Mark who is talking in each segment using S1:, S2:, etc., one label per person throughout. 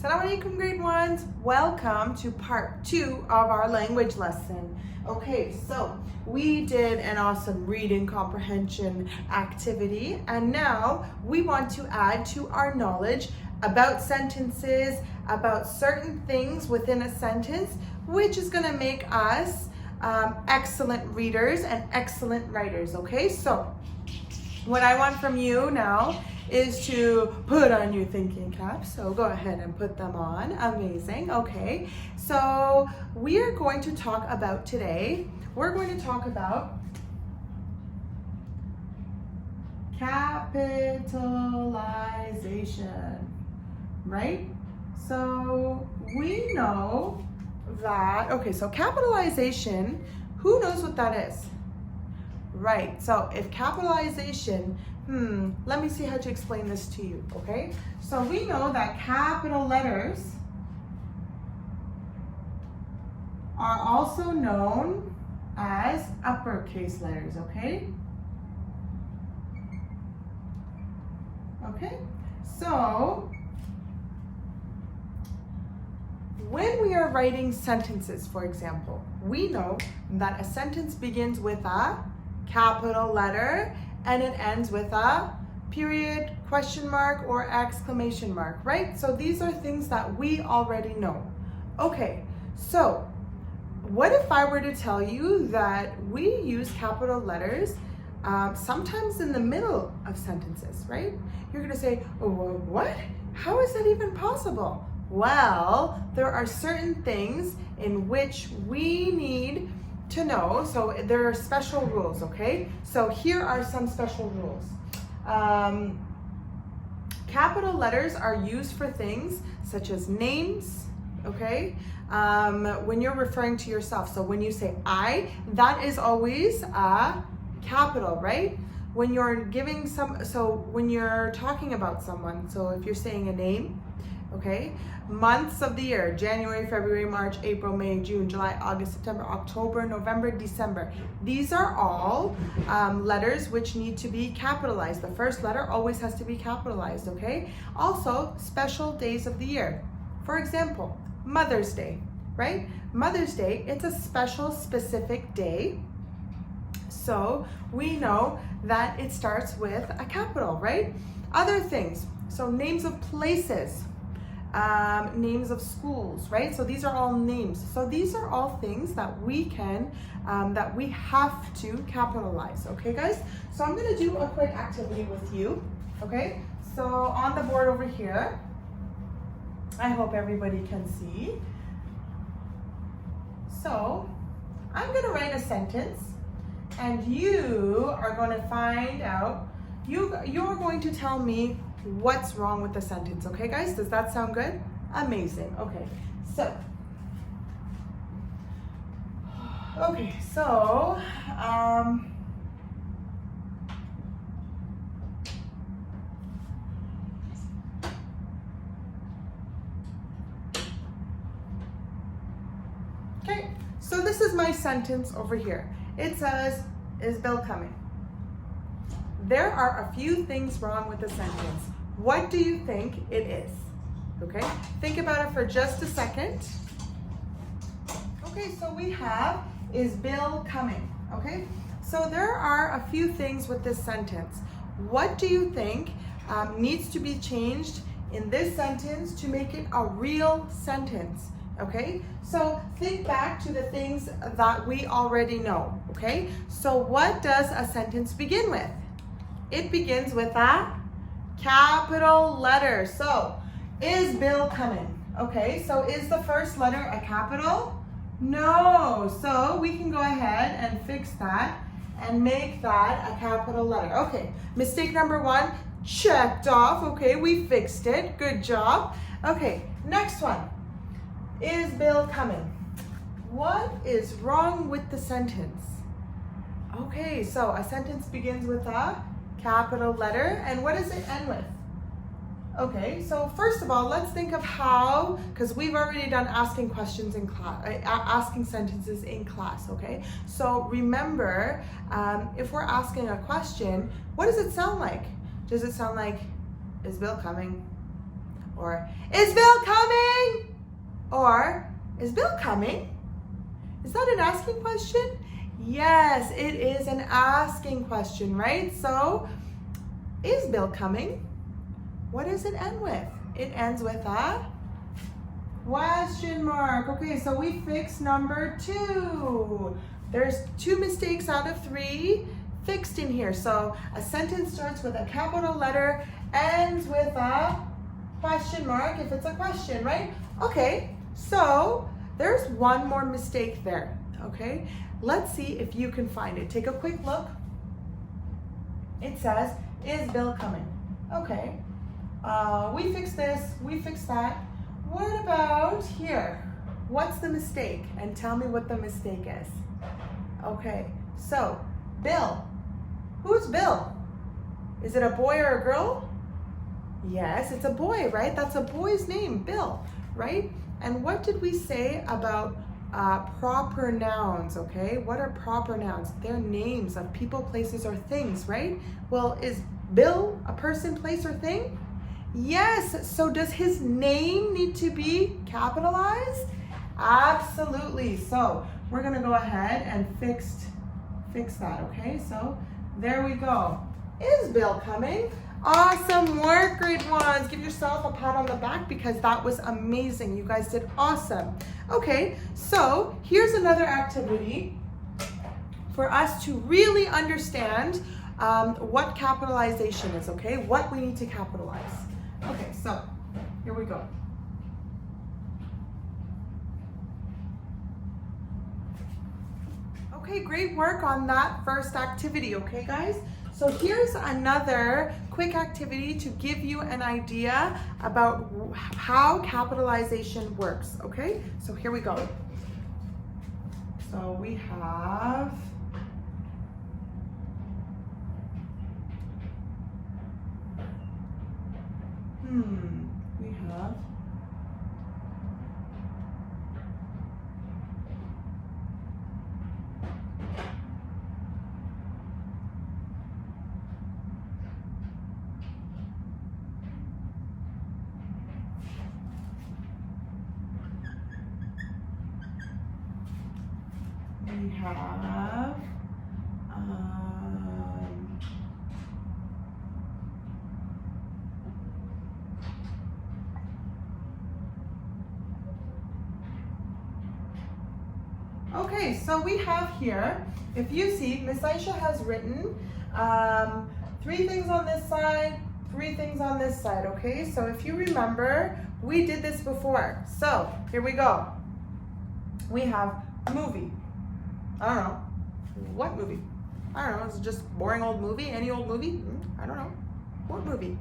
S1: Assalamu alaikum, grade ones. Welcome to part 2 of our language lesson. Okay, so we did an awesome reading comprehension activity, and now we want to add to our knowledge about sentences, about certain things within a sentence, which is going to make us excellent readers and excellent writers. Okay, so what I want from you now is to put on your thinking caps. So go ahead and put them on. Amazing. Okay. So we are going to talk about today, we're going to talk about capitalization, right? So we know that, okay, so capitalization, who knows what that is? Right, so if capitalization, let me see how to explain this to you, okay? So we know that capital letters are also known as uppercase letters, okay? Okay, so when we are writing sentences, for example, we know that a sentence begins with a capital letter and it ends with a period, question mark, or exclamation mark, right? So these are things that we already know. Okay, so what if I were to tell you that we use capital letters sometimes in the middle of sentences, right? You're gonna say, oh, well, what? How is that even possible? Well, there are certain things in which we need to know, so there are special rules, okay? So here are some special rules. Capital letters are used for things such as names, okay? When you're referring to yourself, so when you say I, that is always a capital, right? When you're giving when you're talking about someone, so if you're saying a name, okay, months of the year, January, February, March, April, May, June, July, August, September, October, November, December. These are all letters which need to be capitalized. The first letter always has to be capitalized, okay? Also, special days of the year. For example, Mother's Day, right? Mother's Day, it's a special, specific day. So we know that it starts with a capital, right? Other things, so names of places, names of schools, right? So these are all names. So these are all things that we can, that we have to capitalize, okay guys? So I'm gonna do a quick activity with you, okay? So on the board over here, I hope everybody can see. So I'm gonna write a sentence and you are gonna find out, you're going to tell me what's wrong with the sentence, okay guys? Does that sound good? Amazing. Okay, so okay, so this is my sentence over here. It says, is Bill coming? There are a few things wrong with the sentence. What do you think it is? Okay, think about it for just a second. Okay, so we have, is Bill coming? Okay, so there are a few things with this sentence. What do you think needs to be changed in this sentence to make it a real sentence? Okay, so think back to the things that we already know. Okay, so what does a sentence begin with? It begins with a capital letter. So, is Bill coming? Okay, so is the first letter a capital? No, so we can go ahead and fix that and make that a capital letter. Okay, mistake number 1, checked off. Okay, we fixed it, good job. Okay, next one, is Bill coming? What is wrong with the sentence? Okay, so a sentence begins with a capital letter, and what does it end with? Okay, so first of all, let's think of how, because we've already done asking questions in class, asking sentences in class, okay? So remember, if we're asking a question, what does it sound like? Does it sound like, is Bill coming? Or, is Bill coming? Or, is Bill coming? Is that an asking question? Yes, it is an asking question, right? So, is Bill coming? What does it end with? It ends with a question mark. Okay, so we fixed number 2. There's 2 mistakes out of 3 fixed in here. So a sentence starts with a capital letter, ends with a question mark if it's a question, right? Okay, so there's one more mistake there, okay? Let's see if you can find it. Take a quick look. It says, is Bill coming? Okay, we fixed this, we fixed that. What about here? What's the mistake? And tell me what the mistake is. Okay, so Bill. Who's Bill? Is it a boy or a girl? Yes, it's a boy, right? That's a boy's name, Bill, right? And what did we say about proper nouns, okay? What are proper nouns? They're names of people, places, or things, right? Well, is Bill a person, place, or thing? Yes, so does his name need to be capitalized? Absolutely. So we're gonna go ahead and fix that, okay? So there we go. Is Bill coming? Awesome work, grade 1s. Give yourself a pat on the back because that was amazing. You guys did awesome. Okay, so here's another activity for us to really understand what capitalization is, okay? What we need to capitalize. Okay, so here we go. Okay, great work on that first activity, okay guys? So here's another quick activity to give you an idea about how capitalization works, okay? So here we go. So we have okay, so we have here, if you see, Miss Aisha has written 3 things on this side, 3 things on this side, okay? So if you remember, we did this before. So here we go. We have movie. I don't know. What movie? I don't know. Is it just boring old movie? Any old movie? I don't know. What movie?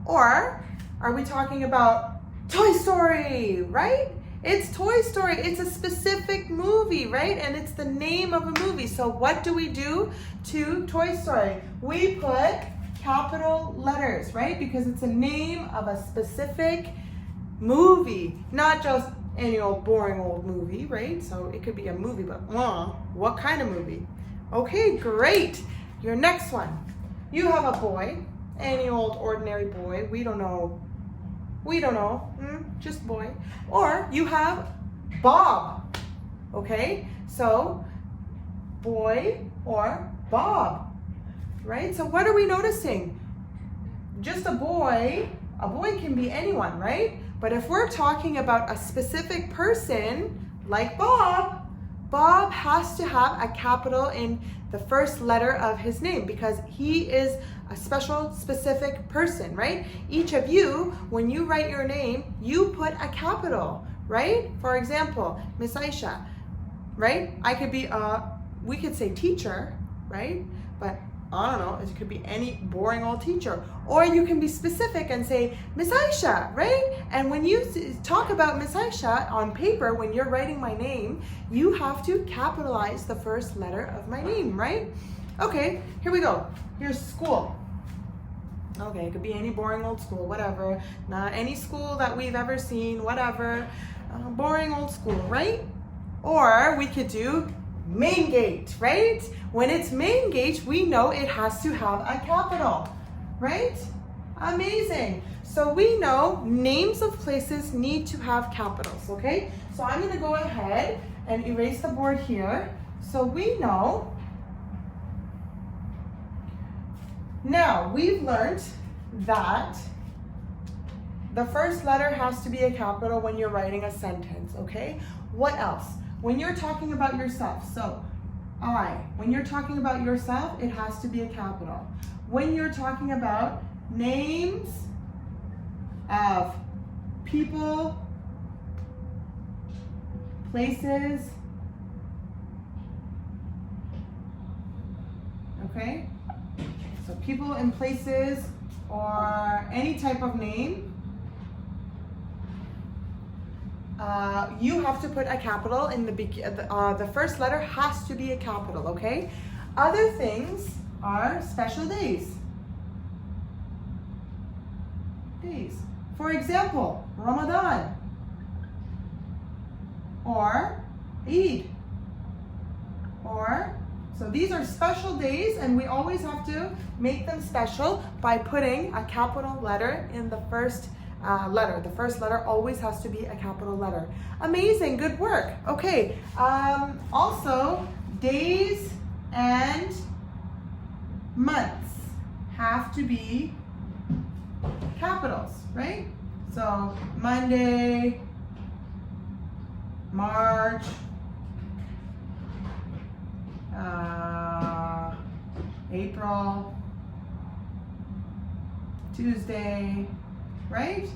S1: Or are we talking about Toy Story, right? It's Toy Story. It's a specific movie, right? And it's the name of a movie. So what do we do to Toy Story? We put capital letters, right? Because it's a name of a specific movie, not just any old boring old movie, right? So it could be a movie, but what kind of movie? Okay, great. Your next one. You have a boy, any old ordinary boy. We don't know, just boy. Or you have Bob, okay? So boy or Bob, right? So what are we noticing? Just a boy can be anyone, right? But if we're talking about a specific person, like Bob, Bob has to have a capital in the first letter of his name because he is a special, specific person, right? Each of you, when you write your name, you put a capital, right? For example, Miss Aisha, right? I could be, we could say teacher, right? But I don't know, it could be any boring old teacher. Or you can be specific and say, Miss Aisha, right? And when you talk about Miss Aisha on paper, when you're writing my name, you have to capitalize the first letter of my name, right? Okay, here we go. Here's school. Okay, it could be any boring old school, whatever. Not any school that we've ever seen, whatever. Boring old school, right? Or we could do main gate, right? When it's main gate, we know it has to have a capital, right? Amazing. So we know names of places need to have capitals, okay? So I'm gonna go ahead and erase the board here. So we know, now we've learned that the first letter has to be a capital when you're writing a sentence, okay? What else? When you're talking about yourself, so I, when you're talking about yourself, it has to be a capital. When you're talking about names of people, places, okay? So people and places, or any type of name, you have to put a capital in the first letter has to be a capital, okay? Other things are special days. For example, Ramadan or Eid. So these are special days, and we always have to make them special by putting a capital letter in the first letter. The first letter always has to be a capital letter. Amazing, good work. Okay, also days and months have to be capitals, right? So Monday, March, April, Tuesday, right?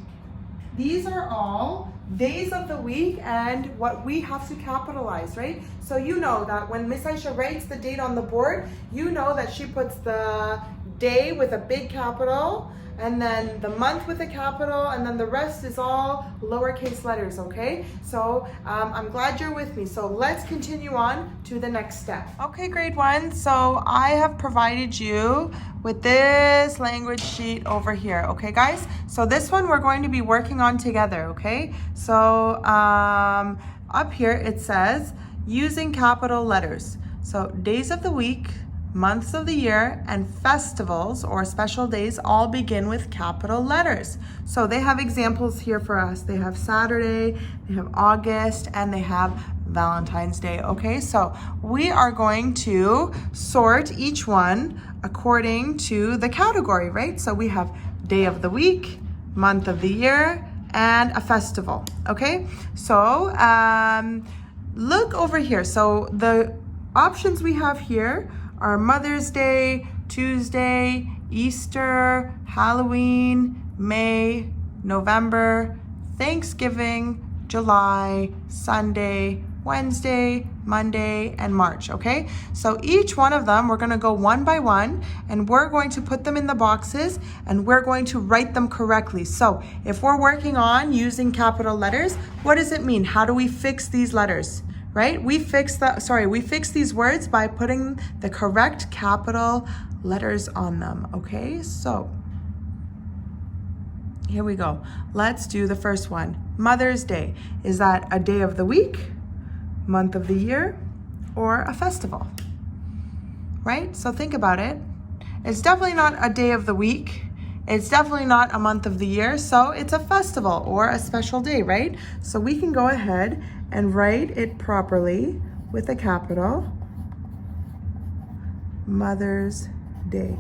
S1: These are all days of the week and what we have to capitalize, right? So you know that when Miss Aisha writes the date on the board, you know that she puts the day with a big capital, and then the month with a capital, and then the rest is all lowercase letters, okay? So I'm glad you're with me. So let's continue on to the next step. Okay, grade 1, so I have provided you with this language sheet over here, okay guys? So this one we're going to be working on together, okay? So up here it says using capital letters. So days of the week, months of the year, and festivals or special days all begin with capital letters. So they have examples here for us. They have Saturday, they have August, and they have Valentine's Day. Okay, so we are going to sort each one according to the category, right? So we have day of the week, month of the year, and a festival. Okay, so look over here. So the options we have here are Mother's Day, Tuesday, Easter, Halloween, May, November, Thanksgiving, July, Sunday, Wednesday, Monday, and March, okay? So each one of them, we're gonna go one by one, and we're going to put them in the boxes, and we're going to write them correctly. So if we're working on using capital letters, what does it mean? How do we fix these letters? Right? We fix these words by putting the correct capital letters on them, okay? So here we go. Let's do the first one. Mother's Day. Is that a day of the week, month of the year, or a festival? Right? So think about it. It's definitely not a day of the week. It's definitely not a month of the year, so it's a festival or a special day, right? So we can go ahead and write it properly with a capital. Mother's Day.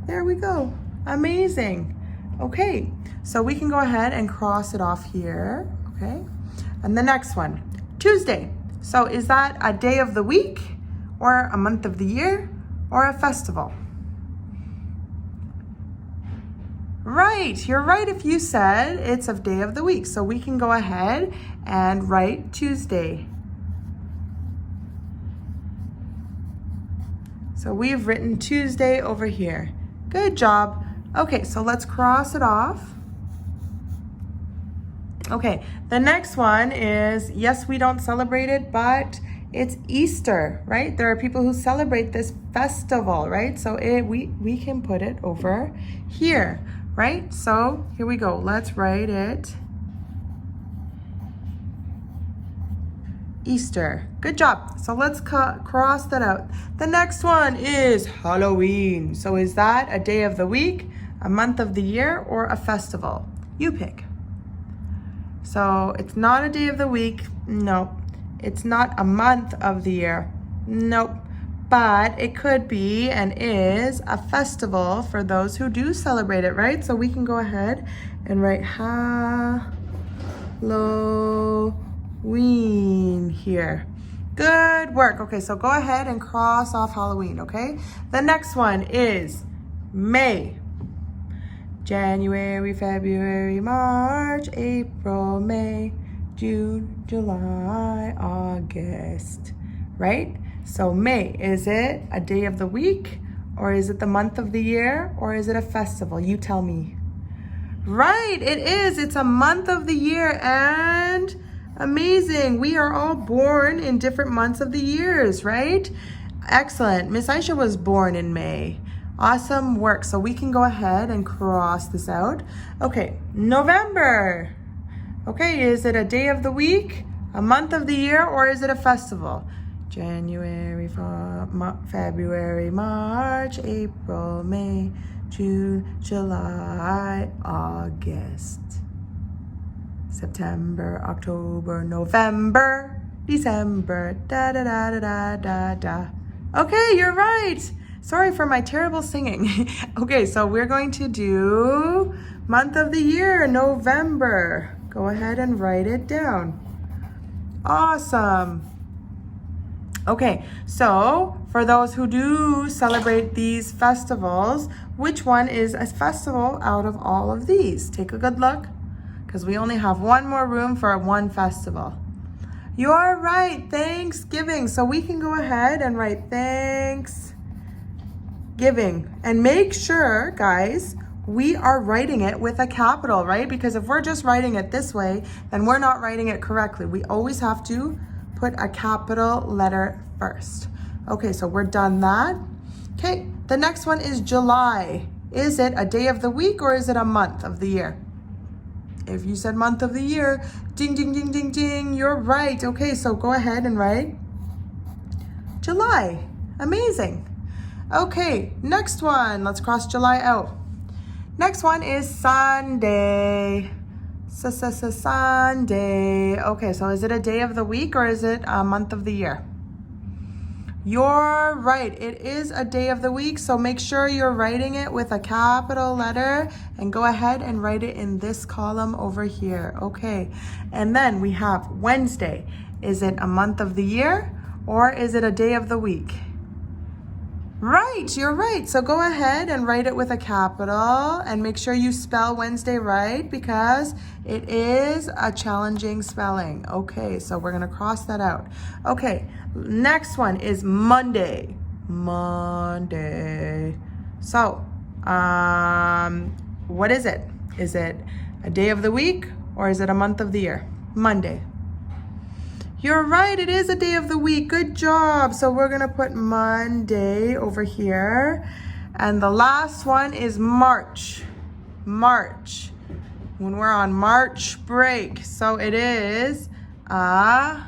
S1: There we go. Amazing. Okay, so we can go ahead and cross it off here, okay? And the next one, Tuesday. So is that a day of the week or a month of the year or a festival? Right, you're right if you said it's a day of the week. So we can go ahead and write Tuesday. So we've written Tuesday over here. Good job. Okay, so let's cross it off. Okay, the next one is, yes, we don't celebrate it, but it's Easter, right? There are people who celebrate this festival, right? So we can put it over here. Right? So here we go. Let's write it. Easter. Good job. So let's cross that out. The next one is Halloween. So is that a day of the week, a month of the year, or a festival? You pick. So it's not a day of the week. Nope. It's not a month of the year. Nope. But it could be and is a festival for those who do celebrate it, right? So we can go ahead and write Halloween here. Good work. Okay, so go ahead and cross off Halloween, okay? The next one is May. January, February, March, April, May, June, July, August, right? So May, is it a day of the week, or is it the month of the year, or is it a festival? You tell me. Right, it is. It's a month of the year, and amazing. We are all born in different months of the years, right? Excellent. Miss Aisha was born in May. Awesome work. So we can go ahead and cross this out. Okay, November. Okay, is it a day of the week, a month of the year, or is it a festival? January, February, March, April, May, June, July, August, September, October, November, December, da da da da da da da. Okay, you're right. Sorry for my terrible singing. Okay, so we're going to do month of the year, November. Go ahead and write it down. Awesome. Okay, so for those who do celebrate these festivals, which one is a festival out of all of these? Take a good look, because we only have one more room for one festival. You are right, Thanksgiving. So we can go ahead and write Thanksgiving. And make sure, guys, we are writing it with a capital, right? Because if we're just writing it this way, then we're not writing it correctly. We always have to put a capital letter first. Okay, so we're done that. Okay, the next one is July. Is it a day of the week, or is it a month of the year? If you said month of the year, ding, ding, ding, ding, ding, you're right. Okay, so go ahead and write July. Amazing. Okay, next one. Let's cross July out. Next one is Sunday. Sunday. Okay, so is it a day of the week, or is it a month of the year? You're right. It is a day of the week, so make sure you're writing it with a capital letter and go ahead and write it in this column over here. Okay, and then we have Wednesday. Is it a month of the year, or is it a day of the week? Right, you're right. So go ahead and write it with a capital and make sure you spell Wednesday right, because it is a challenging spelling. Okay, so we're gonna cross that out. Okay, next one is Monday. Monday. So, what is it? Is it a day of the week, or is it a month of the year? Monday. You're right, it is a day of the week. Good job. So we're gonna put Monday over here. And the last one is March. March. When we're on March break. So it is a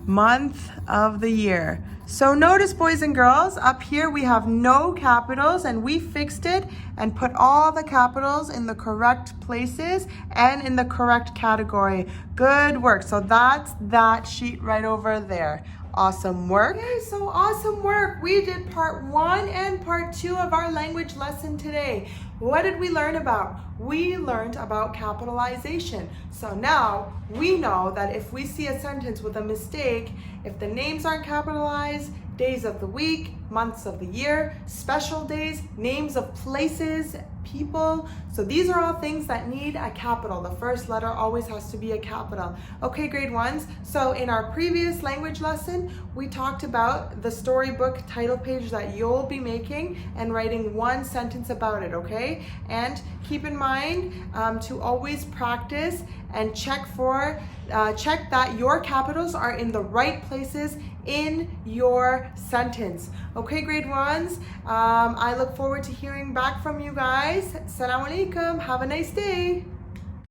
S1: month of the year. So notice, boys and girls, up here we have no capitals, and we fixed it and put all the capitals in the correct places and in the correct category. Good work. So that's that sheet right over there. Awesome work. Okay, so awesome work. We did part 1 and part 2 of our language lesson today. What did we learn about? We learned about capitalization. So now we know that if we see a sentence with a mistake, if the names aren't capitalized, days of the week, months of the year, special days, names of places, people. So these are all things that need a capital. The first letter always has to be a capital. Okay, grade 1s. So in our previous language lesson, we talked about the storybook title page that you'll be making and writing one sentence about it, okay? And keep in mind to always practice and check that your capitals are in the right places in your sentence. Okay, grade 1s, I look forward to hearing back from you guys. Assalamu alaikum. Have a nice day.